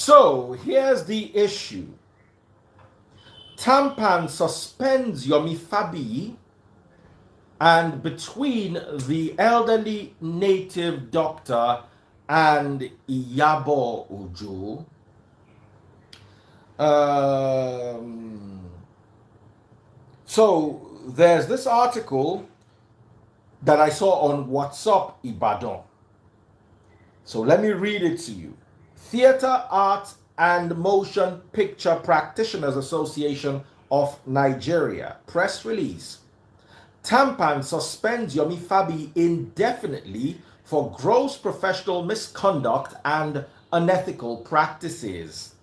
So here's the issue. TAMPAN suspends Yomi Fabiyi, and between the elderly native doctor and Iyabo Ojo, so there's this article that I saw on WhatsApp Ibadan. So let me read it to you. Theater, Art and Motion Picture Practitioners Association of Nigeria. Press release. TAMPAN suspends Yomi Fabiyi indefinitely for gross professional misconduct and unethical practices.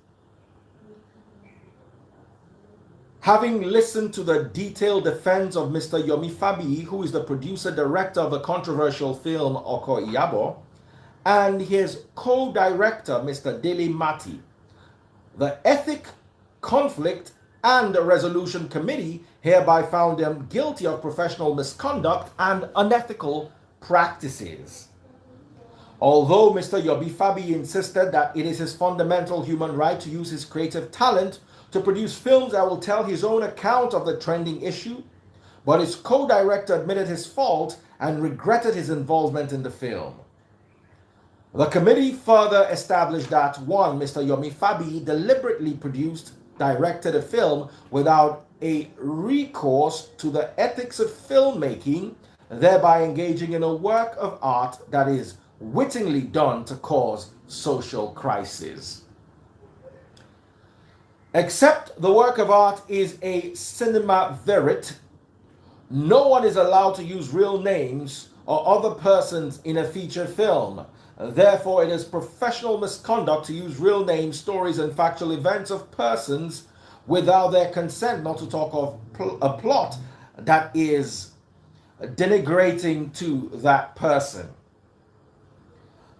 Having listened to the detailed defense of Mr. Yomi Fabiyi, who is the producer-director of the controversial film Oko Iyabo, and his co-director, Mr. Dele Mati, the Ethic, Conflict and Resolution Committee hereby found them guilty of professional misconduct and unethical practices. Although Mr. Yomi Fabiyi insisted that it is his fundamental human right to use his creative talent to produce films that will tell his own account of the trending issue, but his co-director admitted his fault and regretted his involvement in the film. The committee further established that 1. Mr. Yomi Fabiyi deliberately directed a film without a recourse to the ethics of filmmaking, thereby engaging in a work of art that is wittingly done to cause social crisis. Except the work of art is a cinema verite, no one is allowed to use real names or other persons in a feature film. Therefore, it is professional misconduct to use real names, stories, and factual events of persons without their consent, not to talk of a plot that is denigrating to that person.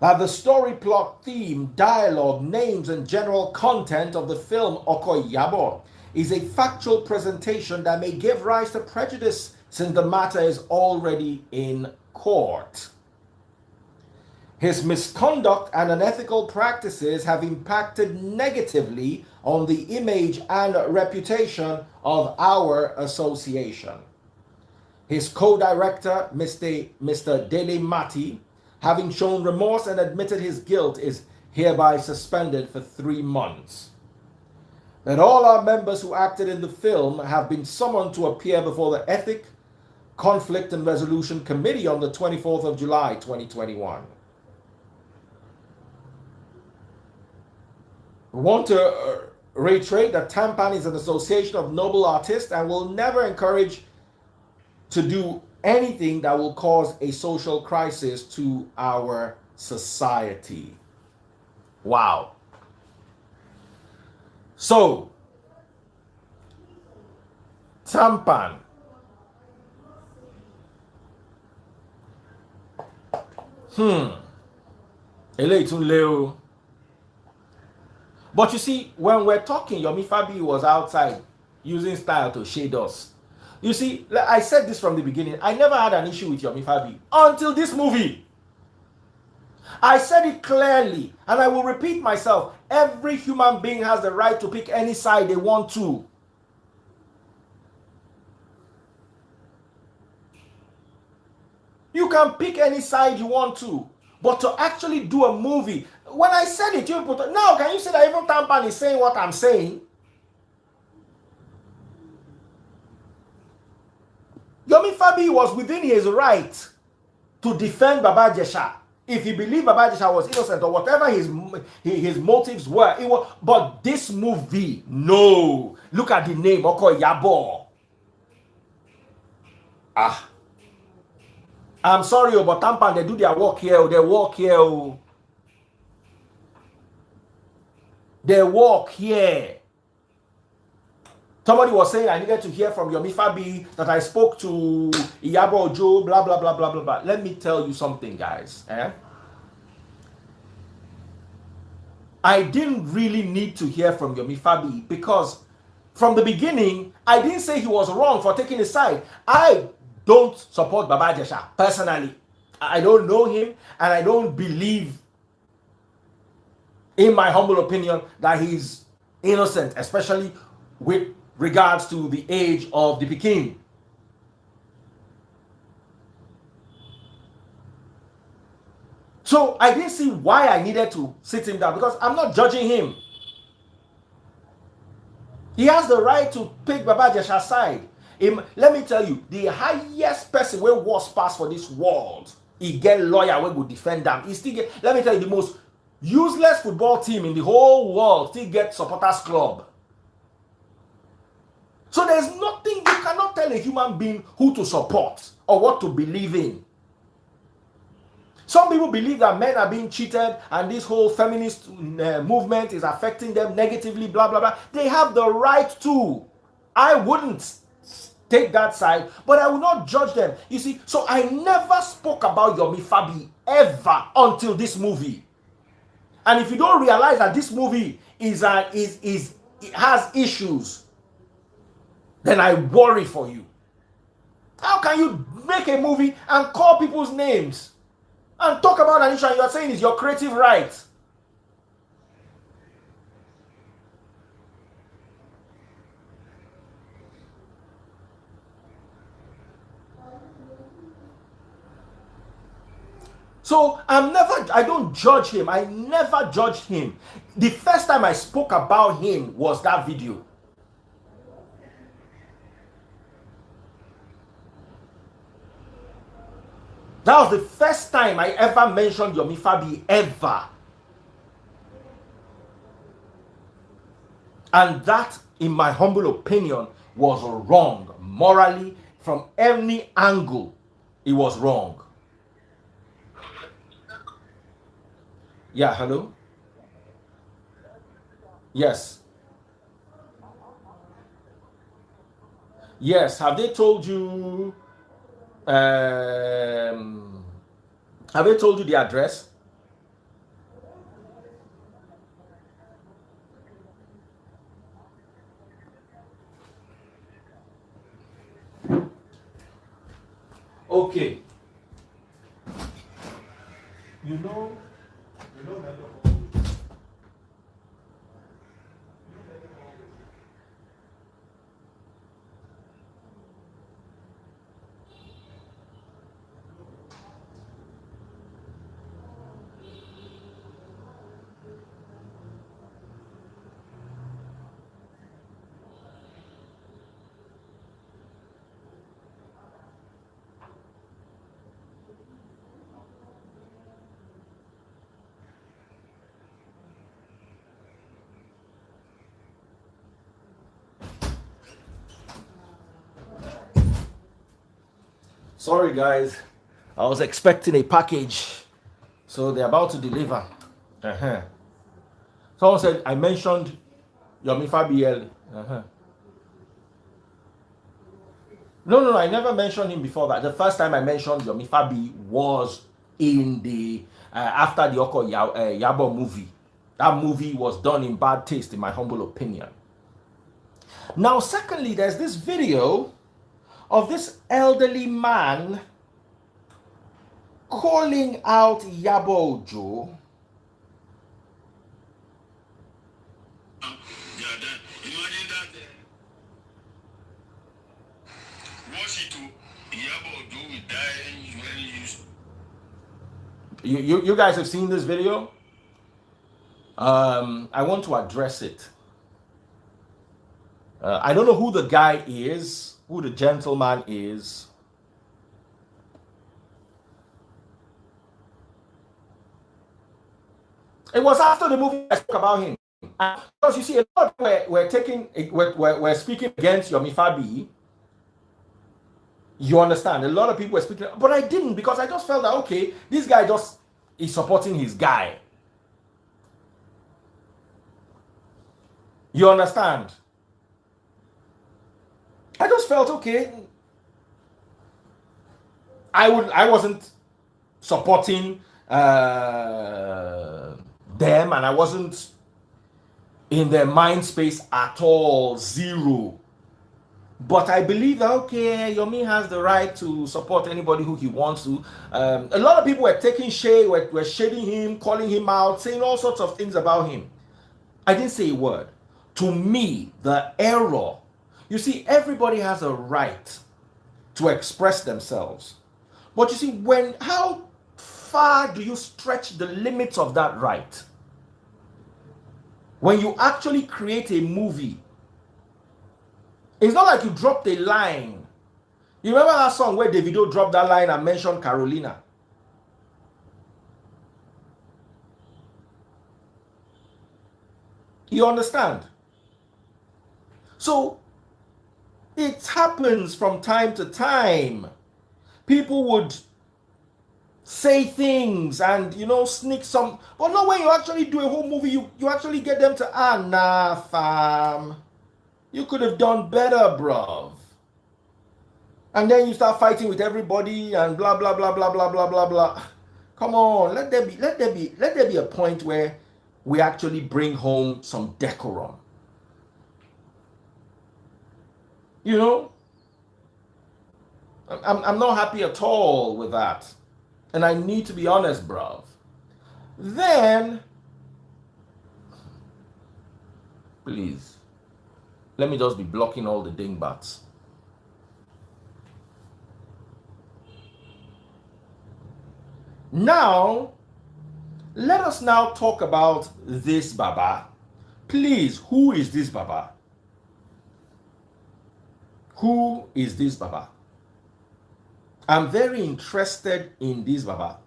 Now, the story, plot, theme, dialogue, names, and general content of the film Oko Iyabo is a factual presentation that may give rise to prejudice since the matter is already in court. His misconduct and unethical practices have impacted negatively on the image and reputation of our association. His co-director, Mr. Dele Mati, having shown remorse and admitted his guilt, is hereby suspended for 3 months. That all our members who acted in the film have been summoned to appear before the Ethic, Conflict and Resolution Committee on the 24th of July, 2021. We want to reiterate that TAMPAN is an association of noble artists and will never encourage to do anything that will cause a social crisis to our society. Wow. So, TAMPAN. Leo. But you see, when we're talking, Yomi Fabiyi was outside using style to shade us. You see, I said this from the beginning. I never had an issue with Yomi Fabiyi until this movie. I said it clearly, and I will repeat myself. Every human being has the right to pick any side they want to. You can pick any side you want to. But to actually do a movie, when I said it, you put now, can you say that even TAMPAN is saying what I'm saying? Yomi Fabiyi was within his right to defend Baba Jesha. If he believed Baba Jesha was innocent or whatever his motives were, it was. But this movie, no. Look at the name, Oko Iyabo. I'm sorry, but TAMPAN, they do their work here. They work here. They work here. Somebody was saying I needed to hear from Yomi Fabiyi, that I spoke to Iyabo Ojo, blah, blah, blah, blah, blah, blah. Let me tell you something, guys. I didn't really need to hear from Yomi Fabiyi because from the beginning, I didn't say he was wrong for taking his side. I don't support Baba Jesha, personally. I don't know him, and I don't believe in my humble opinion, that he's innocent, especially with regards to the age of the Pekin. So I didn't see why I needed to sit him down, because I'm not judging him. He has the right to pick Baba Jesha's side. Let me tell you, the highest person where was passed for this world, he get lawyer where would defend them. He still get, let me tell you, the most useless football team in the whole world still get supporters club. So there's nothing, you cannot tell a human being who to support or what to believe in. Some people believe that men are being cheated and this whole feminist movement is affecting them negatively, blah, blah, blah. They have the right to. I wouldn't take that side, but I will not judge them. You see, so I never spoke about Yomi Fabiyi ever until this movie. And if you don't realize that this movie it has issues, then I worry for you. How can you make a movie and call people's names and talk about an issue and you're saying it's your creative right? So I don't judge him. I never judged him. The first time I spoke about him was that video. That was the first time I ever mentioned Yomi Fabiyi, ever. And that, in my humble opinion, was wrong. Morally, from any angle, it was wrong. Yeah, hello? Yes. Yes, have they told you... have they told you the address? Okay. You know sorry guys, I was expecting a package, so they're about to deliver. Someone said I mentioned Yomi Fabiyi. No, I never mentioned him before that. The first time I mentioned Yomi Fabiyi was in the after the Oko Iyabo movie. That movie was done in bad taste, in my humble opinion. Now, secondly, there's this video of this elderly man calling out Iyabo Ojo. Imagine that. Was it to Iyabo Ojo will die when you guys have seen this video? I want to address it. I don't know who the guy is, who the gentleman is. It was after the movie I spoke about him. Because you see, a lot of people were speaking against Yomi Fabiyi. You understand? A lot of people were speaking, but I didn't, because I just felt that, okay, this guy just is supporting his guy. You understand? I just felt, okay, I wasn't supporting them, and I wasn't in their mind space at all, zero. But I believe that, okay, Yomi has the right to support anybody who he wants to. A lot of people were taking shade, were shading him, calling him out, saying all sorts of things about him. I didn't say a word. To me, the error, you see, everybody has a right to express themselves. But you see, how far do you stretch the limits of that right? When you actually create a movie, it's not like you dropped a line. You remember that song where Davido dropped that line and mentioned Carolina? You understand? So it happens from time to time. People would say things and sneak some, but not when you actually do a whole movie. You actually get them to nah fam, you could have done better, bruv. And then you start fighting with everybody and blah blah blah blah blah blah blah blah. Come on, let there be a point where we actually bring home some decorum. I'm not happy at all with that. And I need to be honest, bruv. Then, please, let me just be blocking all the dingbats. Now, let us now talk about this Baba. Please, who is this Baba? Who is this Baba? I'm very interested in this Baba.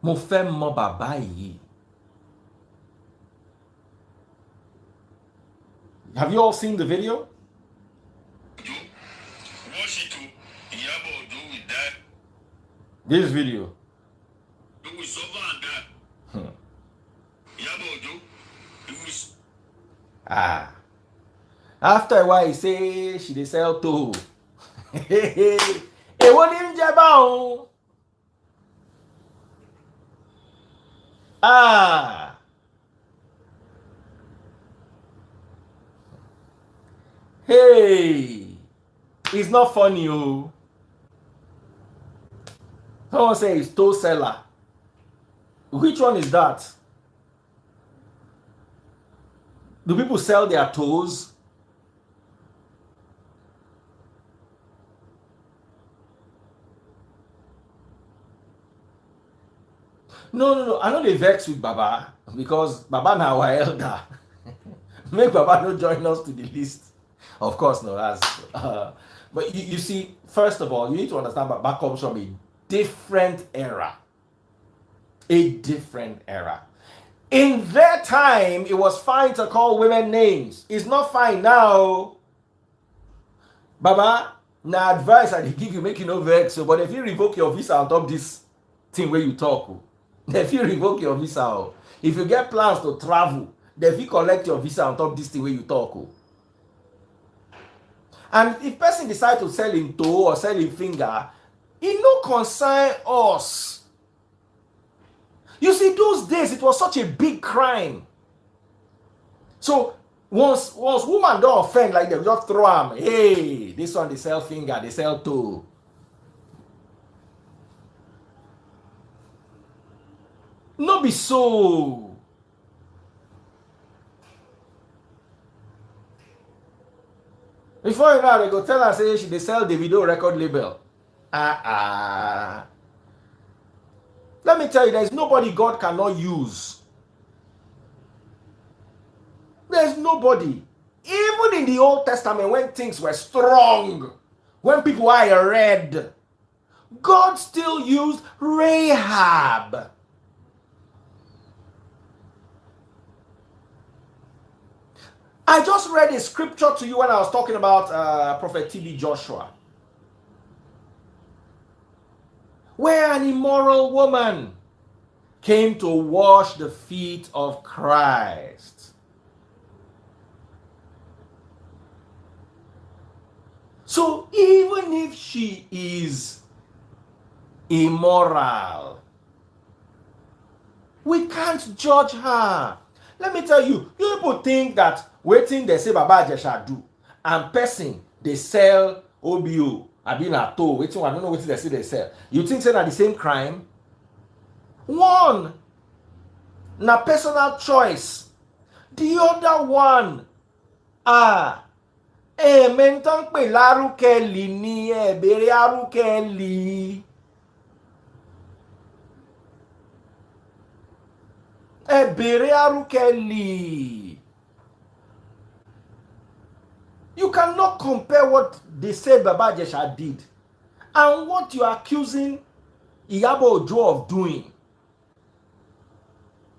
Mo fẹ́ mọ bàbá yìí. Have you all seen the video? This video. After a while, he say she dey sell too. Èwo ni ń jẹ báwọn? Hey, it's not funny, oh. Someone say it's toe seller. Which one is that? Do people sell their toes? No. I know they vex with Baba because Baba now our elder. Make Baba no join us to the list. Of course, no. But you see, first of all, you need to understand Baba comes from a different era. A different era. In their time, it was fine to call women names. It's not fine now. Baba, now advice I give you, make you no vex. But if you revoke your visa on top this thing where you talk, if you revoke your visa, if you get plans to travel, if you collect your visa on top this thing where you talk. And if person decide to sell him toe or sell him finger, it no concern us. You see, those days it was such a big crime. So once woman don't offend like them, just throw them. Hey, this one they sell finger, they sell toe. No be so. Before you know, they go tell her say they sell Davido record label. Let me tell you, there's nobody God cannot use. There's nobody. Even in the Old Testament, when things were strong, when people were red, God still used Rahab. I just read a scripture to you when I was talking about Prophet T.B. Joshua, where an immoral woman came to wash the feet of Christ. So even if she is immoral, We can't judge her. Let me tell you, you people think that waiting they say Baba Jesha do, and person they sell OBO, Abina to, waiting, I don't know what they say they sell. You think they're the same crime? One, na personal choice. The other one, mentan pe larukeli ni bere arukeli. Bere arukeli. You cannot compare what they said Baba Jesha did and what you are accusing Iyabo Ojo of doing.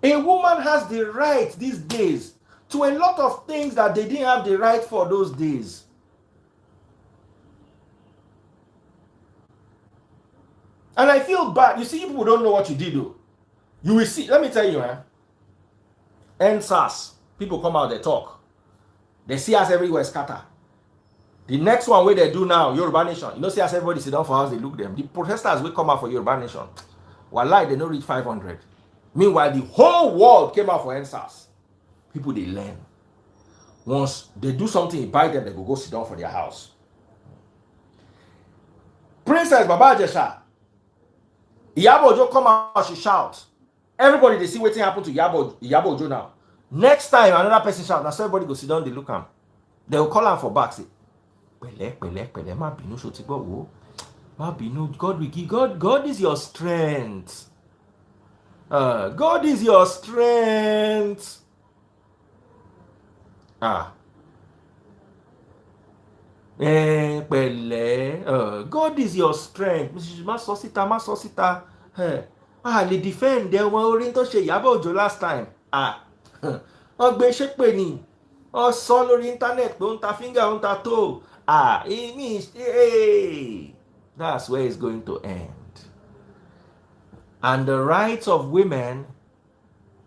A woman has the right these days to a lot of things that they didn't have the right for those days. And I feel bad. You see, people don't know what you did though. You will see. Let me tell you, NSAS, people come out, they talk. They see us everywhere scatter. The next one where they do now, Yoruba Nation. You know, see us everybody sit down for house, they look them. The protesters will come out for Yoruba Nation. Wallahi, they don't reach 500. Meanwhile, the whole world came out for NSAS. People, they learn. Once they do something, you buy them, they go sit down for their house. Princess Baba Jesha, Iyabo Ojo come out, she shouts. Everybody, they see what's happened to Iyabo Ojo now. Next time, another person shouts. Now, so everybody go sit down, they look him. They will call him for back, say, Pele, ma binu sotibo wo. Ma binu, God will give. God is your strength. God is your strength. Pele. God is your strength. Ma sosita. They defend them when we to say Iyabo Ojo last time. Gbe sepe ni. Sọ lórí internet pé ó ń ta finger, ó ń ta toe. It means, hey, that's where it's going to end. And the rights of women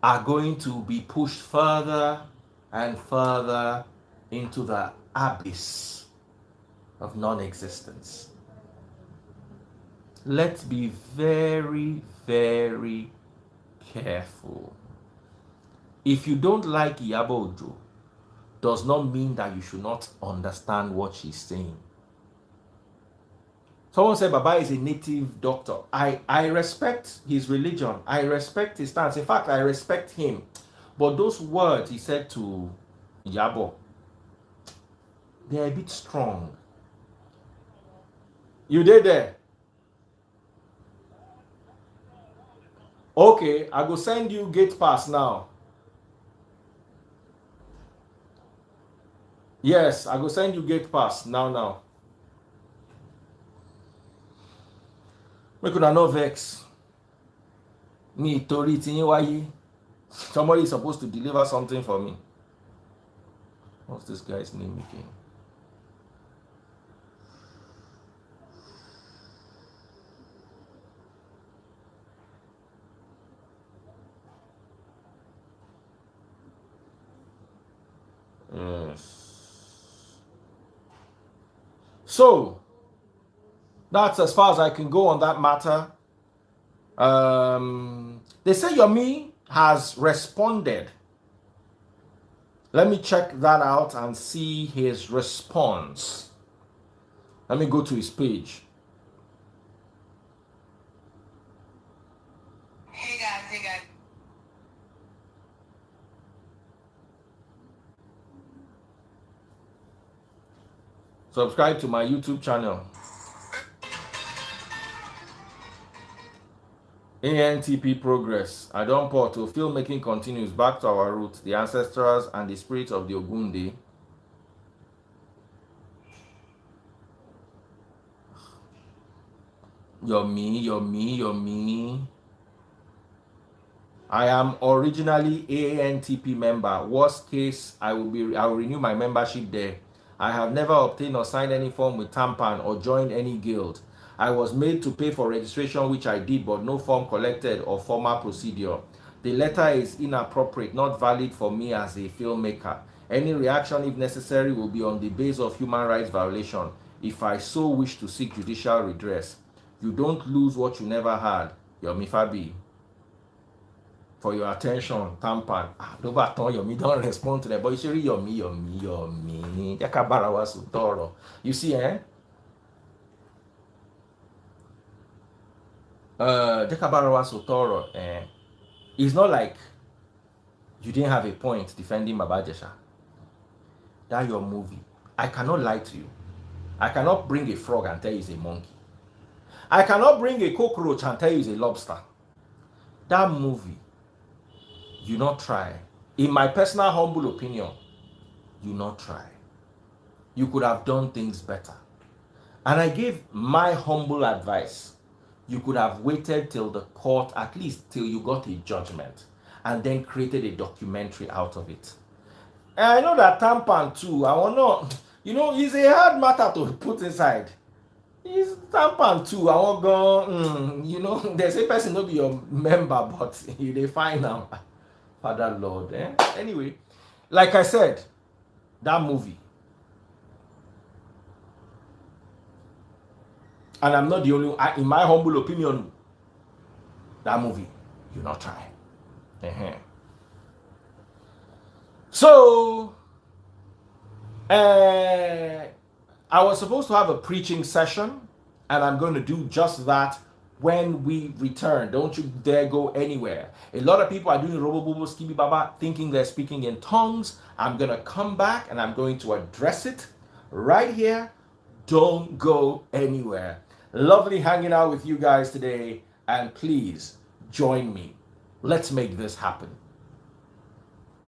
are going to be pushed further and further into the abyss of non-existence. Let's be very, very careful. If you don't like Iyabo Ojo, does not mean that you should not understand what she's saying. Someone said Baba is a native doctor. I respect his religion. I respect his stance. In fact, I respect him. But those words he said to Iyabo, they're a bit strong. You did there? Okay, I go send you gate pass now. Yes, I go send you gate pass now. We could have no vex. Me, Tori, Tinyiwayi. Somebody is supposed to deliver something for me. What's this guy's name again? Yes. So, that's as far as I can go on that matter. They say Yomi has responded. Let me check that out and see his response. Let me go to his page. Hey guys. Subscribe to my YouTube channel. ANTP Progress. I don't port to filmmaking continues back to our roots, the ancestors and the spirit of the Ogunde. Yomi. I am originally ANTP member. Worst case, I will renew my membership there. I have never obtained or signed any form with TAMPAN or joined any guild. I was made to pay for registration, which I did, but no form collected or formal procedure. The letter is inappropriate, not valid for me as a filmmaker. Any reaction, if necessary, will be on the basis of human rights violation, if I so wish to seek judicial redress. You don't lose what you never had. Yomi Fabiyi. for your attention. Tampan. No baton Yomi don't respond to that, but you should Yomi. You see, eh? It's not like you didn't have a point defending Babajesha. That's your movie. I cannot lie to you. I cannot bring a frog and tell you it's a monkey. I cannot bring a cockroach and tell you it's a lobster. That movie, you not try. In my personal humble opinion, you not try. You could have done things better. And I gave my humble advice. You could have waited till the court, at least till you got a judgment, and then created a documentary out of it. And I know that Tampan too, I want to, it's a hard matter to put inside. It's Tampan too, I want to go, there's a person not be your member, but they find now. Father Lord, eh? Anyway, like I said, that movie, and I'm not the only one, in my humble opinion, that movie, you not try. So, I was supposed to have a preaching session, and I'm going to do just that when we return. Don't you dare go anywhere. A lot of people are doing robo-bobo skibi baba thinking they're speaking in tongues. I'm going to come back and I'm going to address it right here. Don't go anywhere. Lovely hanging out with you guys today, and please join me. Let's make this happen.